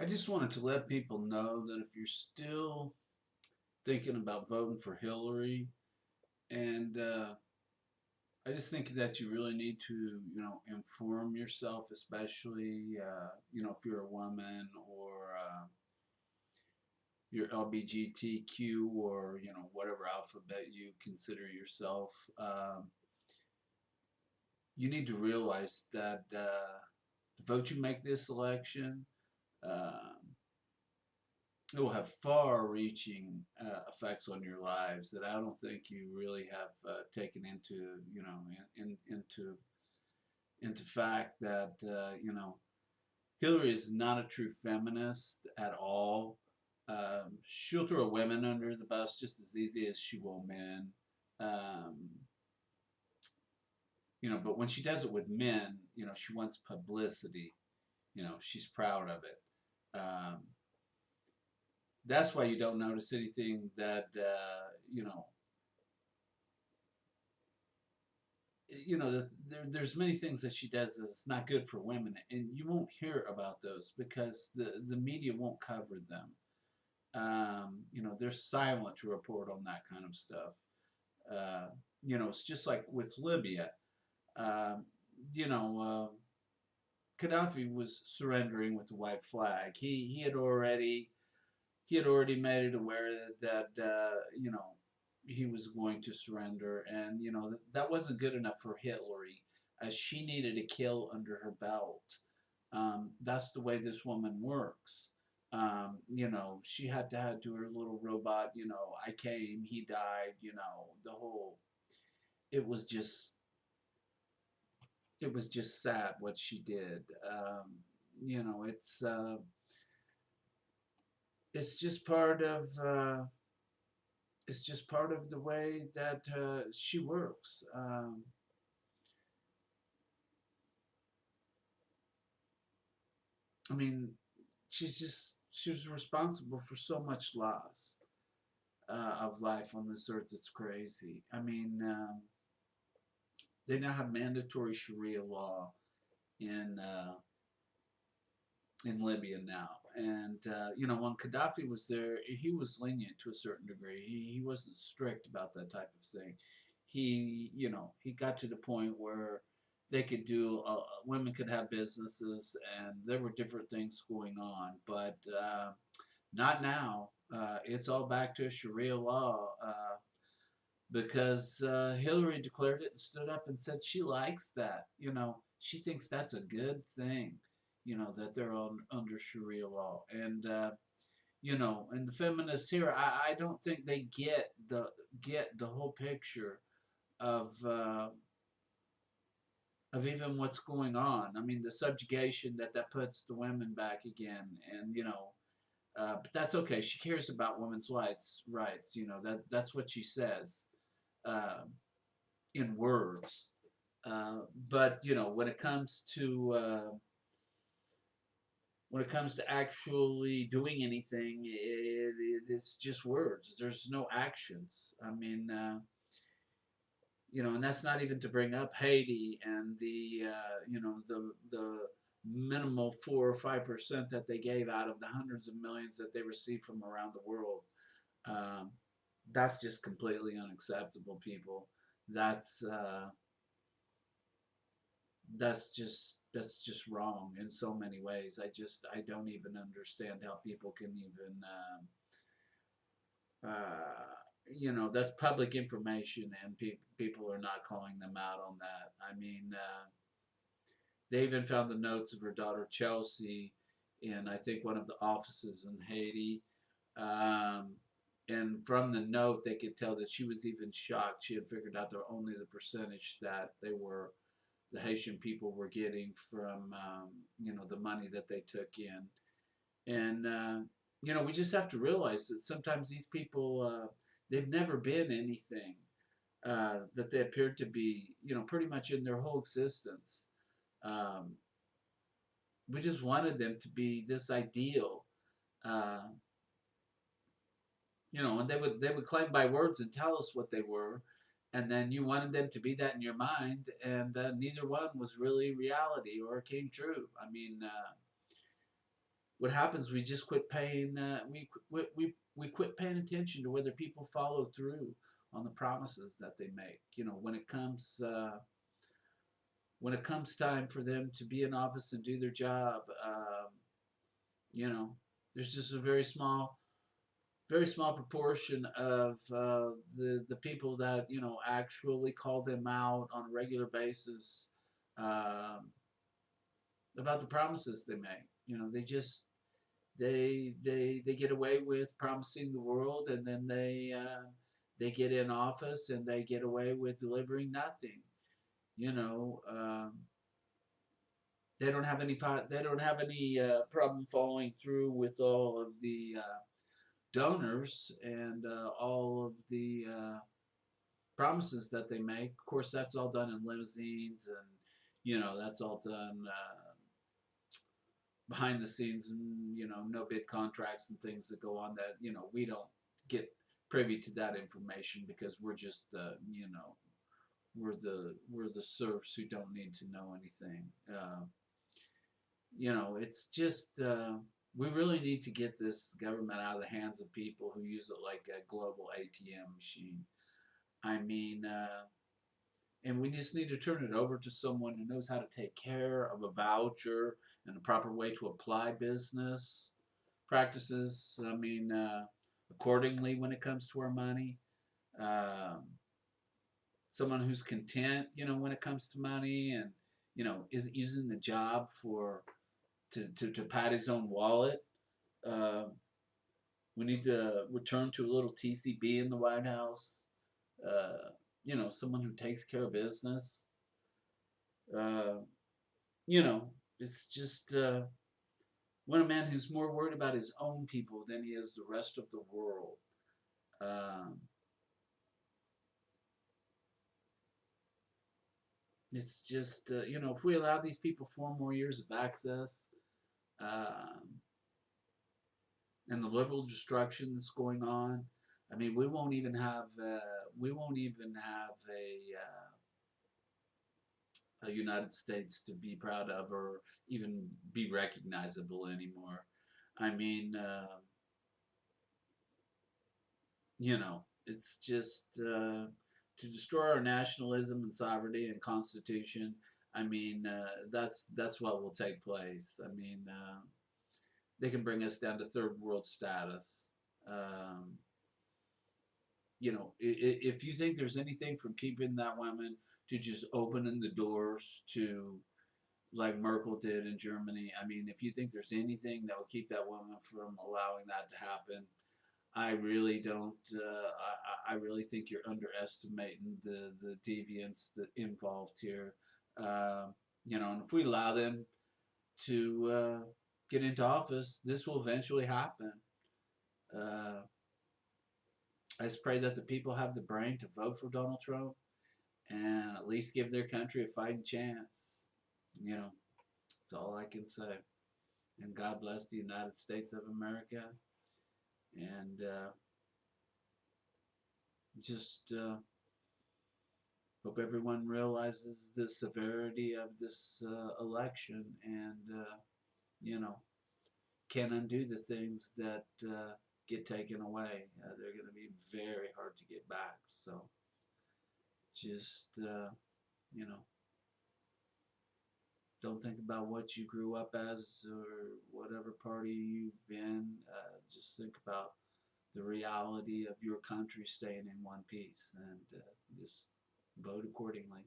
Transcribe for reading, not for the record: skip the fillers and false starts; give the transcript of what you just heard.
I just wanted to let people know that if you're still thinking about voting for Hillary, and I just think that you really need to, inform yourself, especially, if you're a woman or you're LBGTQ or, whatever alphabet you consider yourself. You need to realize that the vote you make this election, uh, it will have far-reaching effects on your lives that I don't think you really have taken into into fact that Hillary is not a true feminist at all. She'll throw women under the bus just as easy as she will men. Um, but when she does it with men, she wants publicity. She's proud of it. That's why you don't notice anything that there's many things that she does that's not good for women, and you won't hear about those because the media won't cover them. They're silent to report on that kind of stuff. Uh, it's just like with Libya. Um, you know, Gaddafi was surrendering with the white flag. He had already made it aware that he was going to surrender, and that wasn't good enough for Hillary, as she needed a kill under her belt. That's the way this woman works. She had to do her little robot. I came, he died. The whole. It was just it was just sad what she did. You know, it's just part of it's just part of the way that she works. I mean, she was responsible for so much loss of life on this earth. It's crazy. I mean, they now have mandatory Sharia law in uh, in Libya now, and when Gaddafi was there, he was lenient to a certain degree. He wasn't strict about that type of thing. He got to the point where they could do women could have businesses, and there were different things going on, but not now. It's all back to Sharia law. Because Hillary declared it and stood up and said she likes that. She thinks that's a good thing. That they're under Sharia law, and the feminists here, I don't think they get the whole picture of of even what's going on. I mean, the subjugation that puts the women back again, and but that's okay. She cares about women's rights. Rights. That's what she says. Uh, in words. But when it comes to actually doing anything, it's just words. There's no actions. I mean, and that's not even to bring up Haiti and the minimal 4 or 5% that they gave out of the hundreds of millions that they received from around the world. Um, that's just completely unacceptable, people. That's uh, that's just wrong in so many ways. I don't even understand how people can even that's public information, and people are not calling them out on that. I mean, they even found the notes of her daughter Chelsea in, I think, one of the offices in Haiti. Um, and from the note, they could tell that she was even shocked. She had figured out that only the percentage that the Haitian people were getting from the money that they took in, and we just have to realize that sometimes these people they've never been anything that they appeared to be, pretty much in their whole existence. Um, we just wanted them to be this ideal, uh, and they would claim by words and tell us what they were, and then you wanted them to be that in your mind, and neither one was really reality or came true. I mean, what happens? We just quit paying. We quit paying attention to whether people follow through on the promises that they make. You know, when it comes time for them to be in office and do their job, you know, there's just a very small proportion of the people that actually call them out on a regular basis um, about the promises they make. You know, they just they get away with promising the world, and then they get in office and they get away with delivering nothing. You know, they don't have any problem following through with all of the donors and all of the promises that they make. Of course, that's all done in limousines, and that's all done behind the scenes, and no bid contracts and things that go on that we don't get privy to that information because we're just we're the serfs who don't need to know anything. It's just we really need to get this government out of the hands of people who use it like a global ATM machine. I mean, and we just need to turn it over to someone who knows how to take care of a voucher and the proper way to apply business practices. I mean, accordingly when it comes to our money. Um, Someone who's content, when it comes to money, and isn't using the job to pad his own wallet. Uh, we need to return to a little TCB in the White House. Uh, Someone who takes care of business. Uh, it's just want a man who's more worried about his own people than he is the rest of the world. Um, it's just if we allow these people 4 more years of access, um, and the liberal destruction that's going on, I mean, we won't even have a United States to be proud of or even be recognizable anymore. I mean, it's just to destroy our nationalism and sovereignty and constitution. I mean, that's what will take place. I mean, they can bring us down to third world status. Um, if you think there's anything from keeping that woman to just opening the doors to like Merkel did in Germany, I mean, if you think there's anything that will keep that woman from allowing that to happen, I really don't. I really think you're underestimating the deviance that involved here. And if we allow them to get into office, this will eventually happen. Uh, I just pray that the people have the brain to vote for Donald Trump and at least give their country a fighting chance. That's all I can say. And God bless the United States of America. And just hope everyone realizes the severity of this election and, you know, can undo the things that get taken away. They're going to be very hard to get back. So just, don't think about what you grew up as or whatever party you've been. Just think about the reality of your country staying in one piece and just vote accordingly.